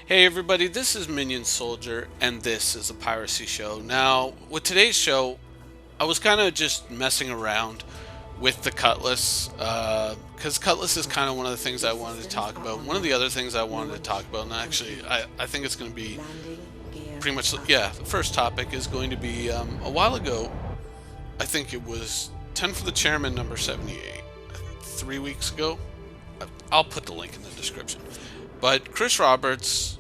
Hey everybody, this is Minion Soldier, and this is a Piracy Show. Now, with today's show, I was kind of just messing around with the Cutlass, because Cutlass is kind of one of the things I wanted to talk about. One of the other things I wanted to talk about, and actually, I think it's going to be pretty much, yeah, the first topic is going to be, a while ago, I think it was 10 for the Chairman number 78, 3 weeks ago. I'll put the link in the description. But Chris Roberts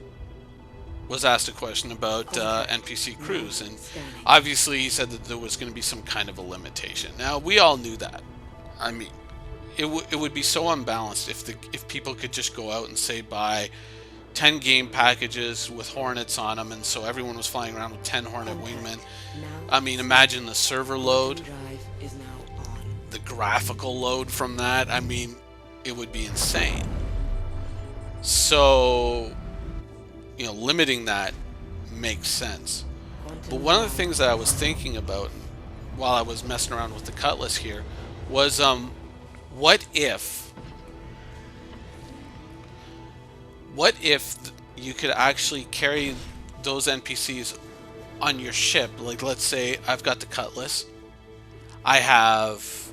was asked a question about NPC Crews, and obviously he said that there was going to be some kind of a limitation. Now, we all knew that. I mean, it would be so unbalanced if people could just go out and say buy 10 game packages with Hornets on them, and so everyone was flying around with 10 Hornet wingmen. I mean, imagine the server load, the graphical load from that. I mean, it would be insane. So, limiting that makes sense. But one of the things that I was thinking about while I was messing around with the Cutlass here was, what if you could actually carry those NPCs on your ship? Like, let's say I've got the Cutlass, I have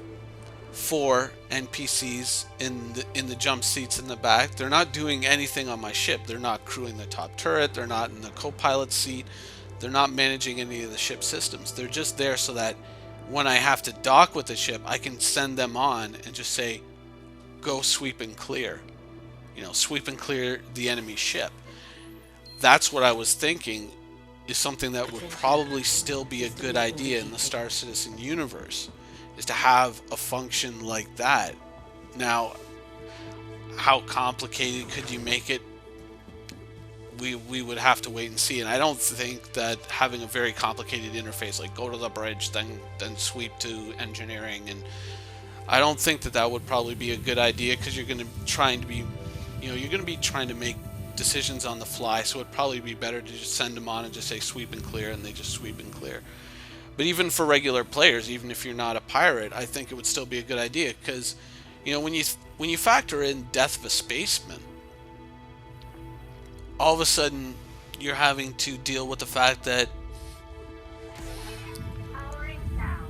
4 NPCs in the jump seats in the back. They're not doing anything on my ship. They're not crewing the top turret. They're not in the co-pilot seat. They're not managing any of the ship systems. They're just there so that when I have to dock with the ship, I can send them on and just say, go sweep and clear. Sweep and clear the enemy ship. That's what I was thinking is something that would probably still be a good idea in the Star Citizen universe, is to have a function like that. Now, how complicated could you make it? We would have to wait and see. And I don't think that having a very complicated interface, like go to the bridge, then sweep to engineering, and I don't think that would probably be a good idea, because you're going to trying to be, you're going to be trying to make decisions on the fly. So it'd probably be better to just send them on and just say sweep and clear, and they just sweep and clear. But even for regular players, even if you're not a pirate, I think it would still be a good idea, because, when you factor in death of a spaceman, all of a sudden you're having to deal with the fact that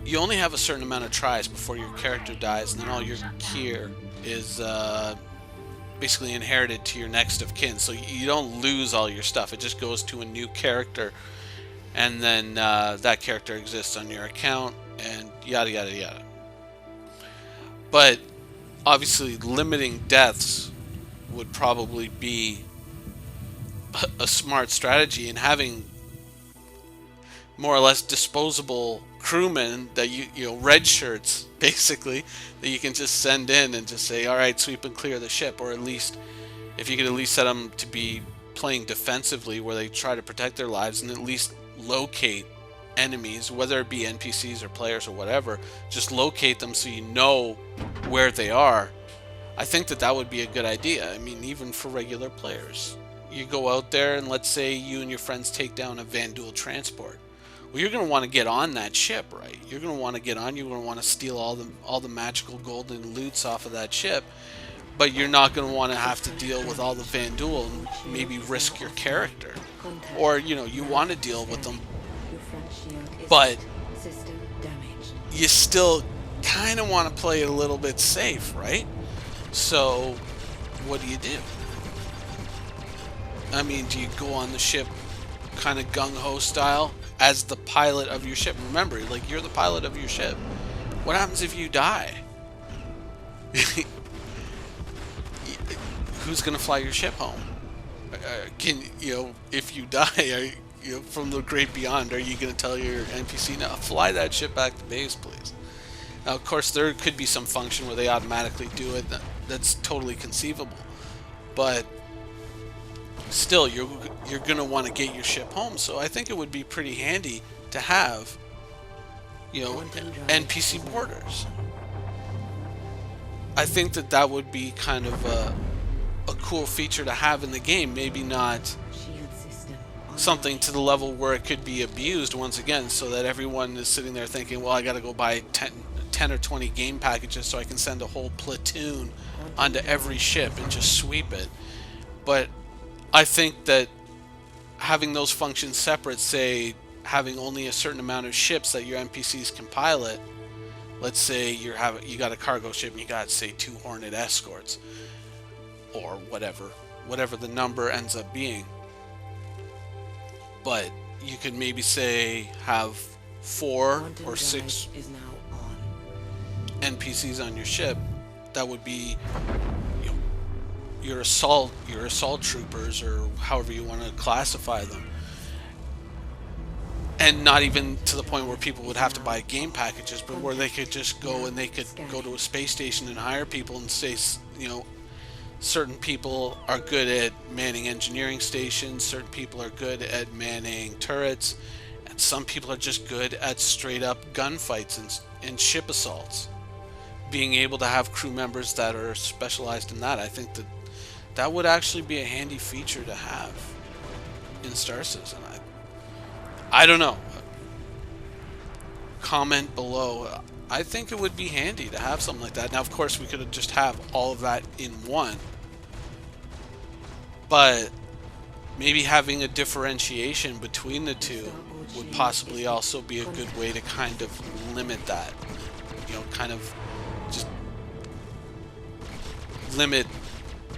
you only have a certain amount of tries before your character dies, and then all your gear is basically inherited to your next of kin. So you don't lose all your stuff. It just goes to a new character, and then that character exists on your account, and yada yada yada. But obviously limiting deaths would probably be a smart strategy, and having more or less disposable crewmen that red shirts basically, that you can just send in and just say, alright, sweep and clear the ship. Or at least, if you could at least set them to be playing defensively, where they try to protect their lives and at least locate enemies, whether it be NPCs or players or whatever, just locate them so you know where they are. I think that would be a good idea. I mean, even for regular players, you go out there and let's say you and your friends take down a Vanduul transport. Well, you're going to want to get on that ship, right? You're going to want to get on. You're going to want to steal all the magical golden loots off of that ship, but you're not going to want to have to deal with all the Vanduul and maybe risk your character. Or, you want to deal with them, but you still kind of want to play it a little bit safe, right? So, what do? I mean, do you go on the ship kind of gung-ho style as the pilot of your ship? Remember, like, you're the pilot of your ship. What happens if you die? Who's going to fly your ship home? If you die, from the great beyond, are you going to tell your NPC, now fly that ship back to base, please? Now, of course, there could be some function where they automatically do it. That's totally conceivable. But still, you're going to want to get your ship home. So I think it would be pretty handy to have, NPC boarders. I think that would be kind of a cool feature to have in the game. Maybe not something to the level where it could be abused once again, so that everyone is sitting there thinking, well, I got to go buy 10 or 20 game packages so I can send a whole platoon onto every ship and just sweep it. But I think that having those functions separate, say having only a certain amount of ships that your NPCs can pilot. Let's say you got a cargo ship and you got, say, 2 Hornet escorts, or whatever the number ends up being. But you could maybe say have 4 or 6 NPCs on your ship. That would be, you know, your assault troopers, or however you want to classify them. And not even to the point where people would have to buy game packages, but where they could just go and they could go to a space station and hire people and say, you know, certain people are good at manning engineering stations, certain people are good at manning turrets, and some people are just good at straight up gunfights and ship assaults. Being able to have crew members that are specialized in that, I think that would actually be a handy feature to have in Star Citizen. I don't know. Comment below. I think it would be handy to have something like that. Now, of course, we could just have all of that in one. But maybe having a differentiation between the two would possibly also be a good way to kind of limit that. You know, kind of just limit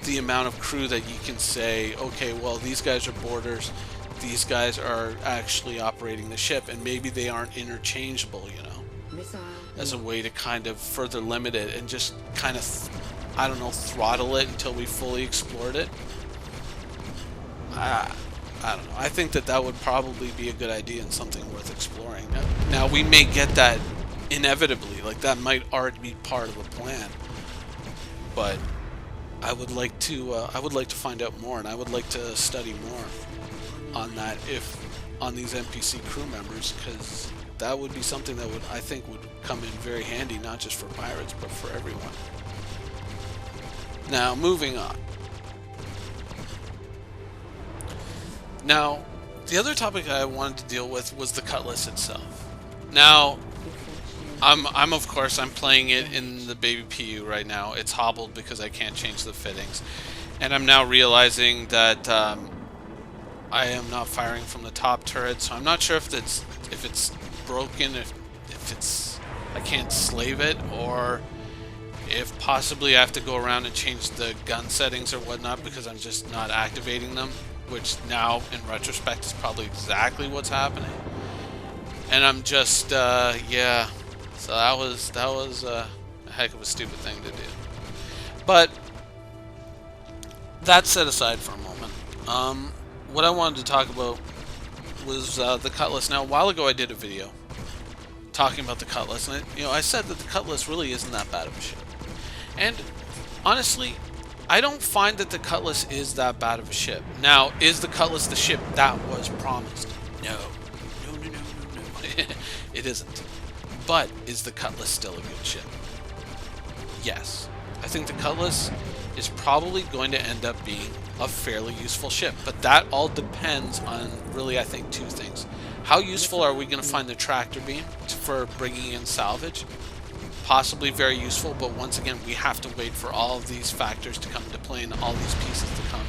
the amount of crew that you can say, okay, well, these guys are boarders. These guys are actually operating the ship, and maybe they aren't interchangeable, you know, as a way to kind of further limit it and just kind of, I don't know, throttle it until we fully explored it. I don't know. I think that would probably be a good idea and something worth exploring. Now we may get that inevitably, like that might already be part of the plan, but I would like to find out more, and I would like to study more on that, if on these NPC crew members, because that would be something that I think would come in very handy, not just for pirates but for everyone. Now, moving on. Now, the other topic I wanted to deal with was the Cutlass itself. Now, I'm of course playing it in the baby PU right now. It's hobbled because I can't change the fittings, and I'm now realizing that I am not firing from the top turret, so I'm not sure if it's broken, if it's I can't slave it, or if possibly I have to go around and change the gun settings or whatnot because I'm just not activating them, which now in retrospect is probably exactly what's happening. And I'm just yeah, so that was a heck of a stupid thing to do. But that set aside for a moment. What I wanted to talk about was the Cutlass. Now, a while ago I did a video talking about the Cutlass, and I said that the Cutlass really isn't that bad of a ship. And honestly, I don't find that the Cutlass is that bad of a ship. Now, is the Cutlass the ship that was promised? No. It isn't. But is the Cutlass still a good ship? Yes. I think the Cutlass is probably going to end up being a fairly useful ship, but that all depends on, really, I think, 2 things. How useful are we going to find the tractor beam for bringing in salvage? Possibly very useful, but once again, we have to wait for all of these factors to come into play and all these pieces to come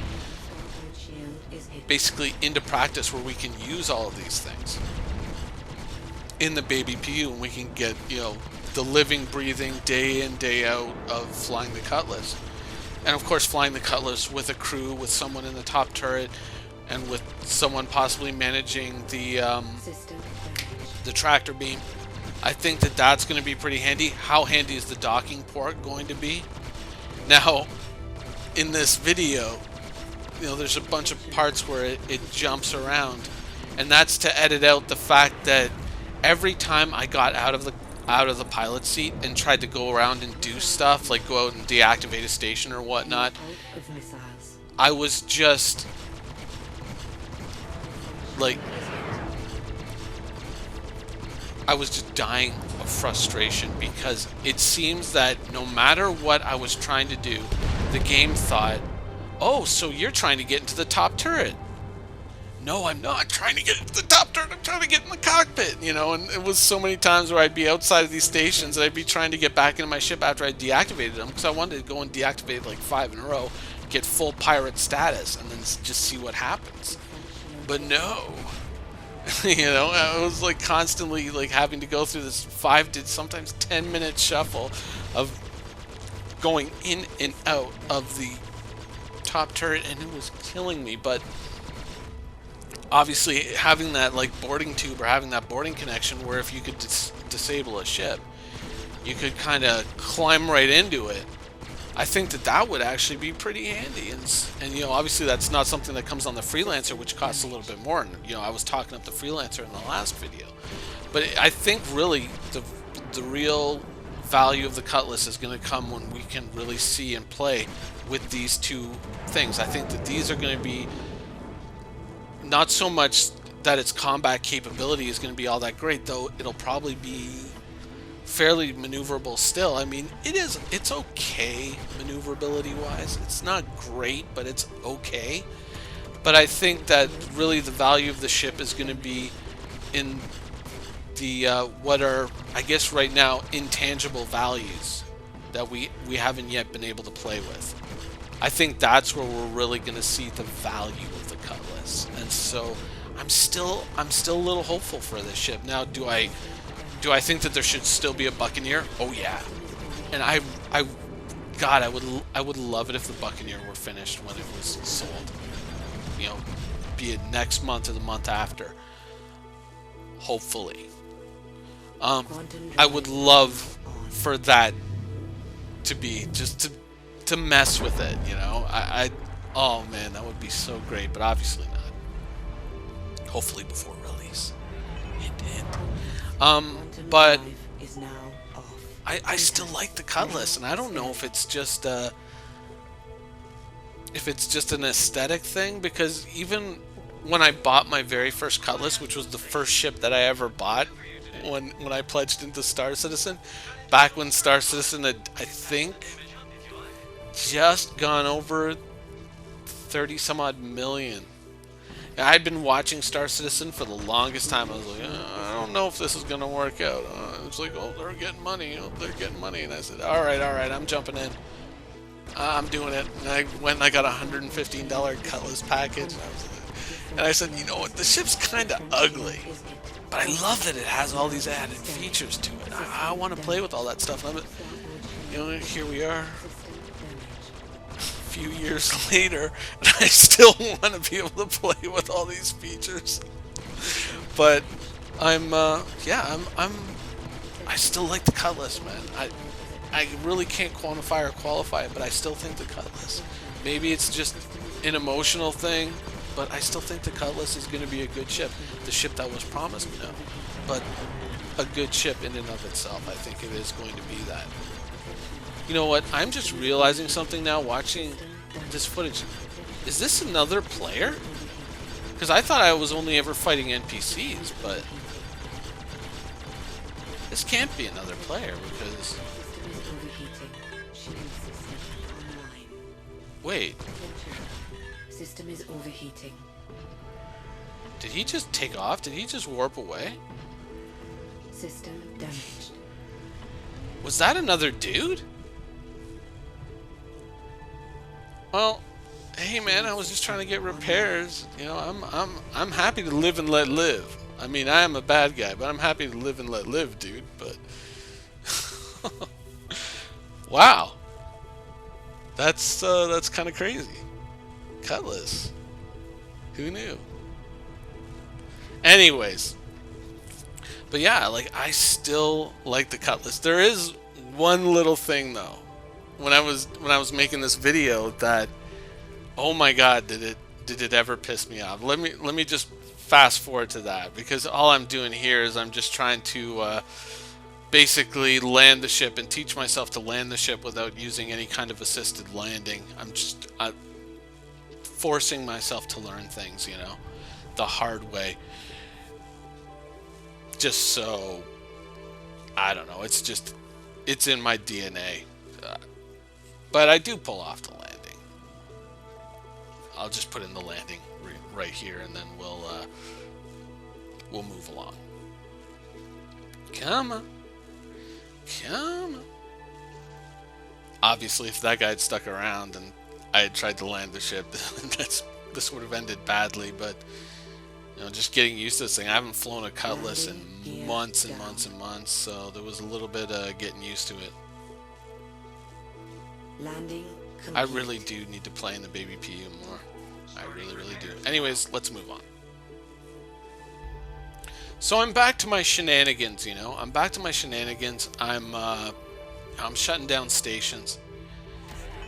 basically into practice where we can use all of these things in the baby PU, and we can get, the living, breathing, day in, day out of flying the Cutlass. And of course, flying the Cutlass with a crew, with someone in the top turret, and with someone possibly managing the tractor beam. I think that that's going to be pretty handy. How handy is the docking port going to be? Now, in this video, there's a bunch of parts where it jumps around, and that's to edit out the fact that every time I got out of the pilot seat and tried to go around and do stuff, like go out and deactivate a station or whatnot, I was just dying of frustration, because it seems that no matter what I was trying to do, the game thought, oh, so you're trying to get into the top turret. No, I'm not trying to get into the top turret. I'm trying to get in the cockpit, and it was so many times where I'd be outside of these stations and I'd be trying to get back into my ship after I deactivated them, because I wanted to go and deactivate like 5 in a row, get full pirate status and then just see what happens. But no. You know, I was like constantly like having to go through this 5 to sometimes 10-minute shuffle of going in and out of the top turret, and it was killing me. But obviously having that like boarding tube or having that boarding connection where if you could disable a ship, you could kind of climb right into it. I think that that would actually be pretty handy, and you know, obviously that's not something that comes on the Freelancer, which costs a little bit more. And you know, I was talking up the Freelancer in the last video, but I think really the real value of the Cutlass is going to come when we can really see and play with these two things. I think that these are going to be not so much that its combat capability is going to be all that great, though it'll probably be fairly maneuverable still. I mean, it's okay maneuverability wise. It's not great, but it's okay. But I think that really the value of the ship is going to be in the what are, I guess right now, intangible values that we haven't yet been able to play with. I think that's where we're really going to see the value of the Cutlass. And so I'm still a little hopeful for this ship. Now, do I think that there should still be a Buccaneer? Oh yeah. And God, I would love it if the Buccaneer were finished when it was sold. You know, be it next month or the month after. Hopefully. I would love for that to be just to mess with it, you know. Oh man, that would be so great, but obviously not. Hopefully before release. Hint, hint. But I still like the Cutlass, and I don't know if it's just an aesthetic thing, because even when I bought my very first Cutlass, which was the first ship that I ever bought when I pledged into Star Citizen, back when Star Citizen had, I think, just gone over 30 some odd million. I'd been watching Star Citizen for the longest time. I was like, I don't know if this is going to work out. It's like, oh, they're getting money. Oh, they're getting money. And I said, all right, I'm jumping in. I'm doing it. And I went and I got a $115 Cutlass package. And I said, you know what? The ship's kind of ugly, but I love that it has all these added features to it. I want to play with all that stuff. And you know, here we are. Few years later, and I still want to be able to play with all these features. But I still like the Cutlass, man. I really can't quantify or qualify it, but I still think the Cutlass. Maybe it's just an emotional thing, but I still think the Cutlass is going to be a good ship. The ship that was promised, no, but a good ship in and of itself. I think it is going to be that. You know what? I'm just realizing something now watching this footage. Is this another player? Because I thought I was only ever fighting NPCs, but this can't be another player because... Wait. System is overheating. Did he just take off? Did he just warp away? System damaged. Was that another dude? Well, hey man, I was just trying to get repairs. You know, I'm happy to live and let live. I mean, I am a bad guy, but I'm happy to live and let live, dude. But wow, that's kind of crazy. Cutlass, who knew? Anyways, but yeah, like I still like the Cutlass. There is one little thing though. When I was making this video, that, oh my God, did it ever piss me off? Let me just fast forward to that, because all I'm doing here is I'm just trying to basically land the ship and teach myself to land the ship without using any kind of assisted landing. I'm just forcing myself to learn things, you know, the hard way. Just so, I don't know. It's in my DNA. But I do pull off the landing. I'll just put in the landing right here, and then we'll move along. Come on. Come on. Obviously, if that guy had stuck around and I had tried to land the ship. This would have ended badly, but you know, just getting used to this thing. I haven't flown a Cutlass in months and months and months, so there was a little bit of getting used to it. Landing I really do need to play in the baby PU more. I really, really do. Anyways, let's move on. So I'm back to my shenanigans, you know. I'm back to my shenanigans. I'm shutting down stations.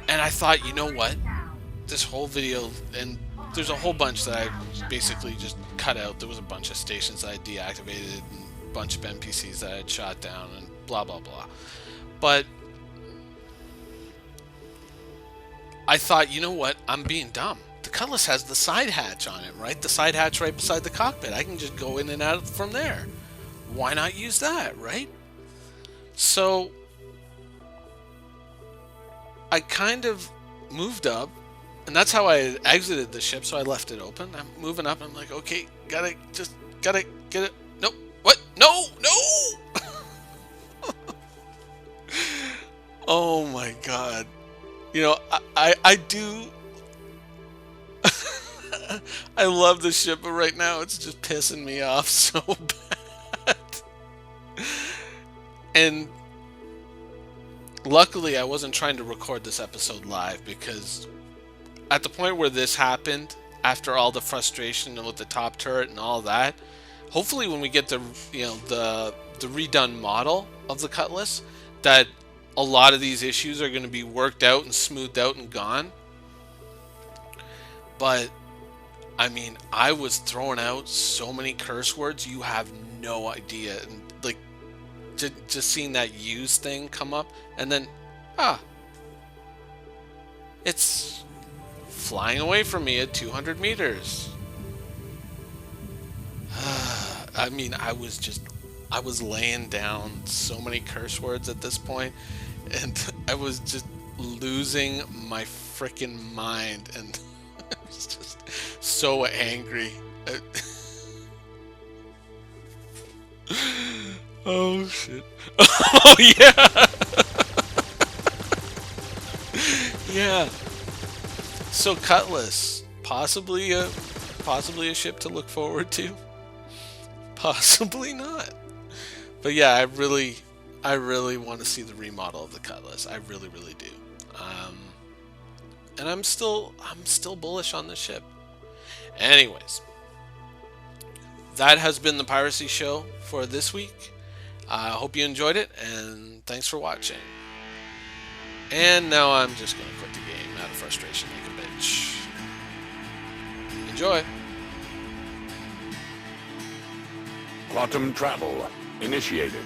And I thought, you know what? This whole video, and there's a whole bunch that I basically just cut out. There was a bunch of stations that I deactivated and a bunch of NPCs that I had shot down and blah, blah, blah. But I thought, you know what? I'm being dumb. The Cutlass has the side hatch on it, right? The side hatch right beside the cockpit. I can just go in and out from there. Why not use that, right? So I kind of moved up, and that's how I exited the ship, so I left it open. I'm moving up, and I'm like, okay, gotta get it. Nope. What? No! Oh my god. You know, I do... I love the ship, but right now it's just pissing me off so bad. And luckily I wasn't trying to record this episode live, because at the point where this happened, after all the frustration with the top turret and all that, hopefully when we get the, you know, the redone model of the Cutlass, that a lot of these issues are going to be worked out and smoothed out and gone. But I mean, I was throwing out so many curse words, you have no idea. And like, just seeing that use thing come up, and then, it's flying away from me at 200 meters. I mean, I was laying down so many curse words at this point, and I was just losing my freaking mind, and I was just so angry. Oh shit. Oh yeah. Yeah. So Cutlass, possibly a ship to look forward to. Possibly not. But yeah, I really want to see the remodel of the Cutlass. I really, really do. And I'm still bullish on the ship. Anyways, that has been the Piracy Show for this week. I hope you enjoyed it, and thanks for watching. And now I'm just going to quit the game out of frustration like a bitch. Enjoy! Quantum travel initiated.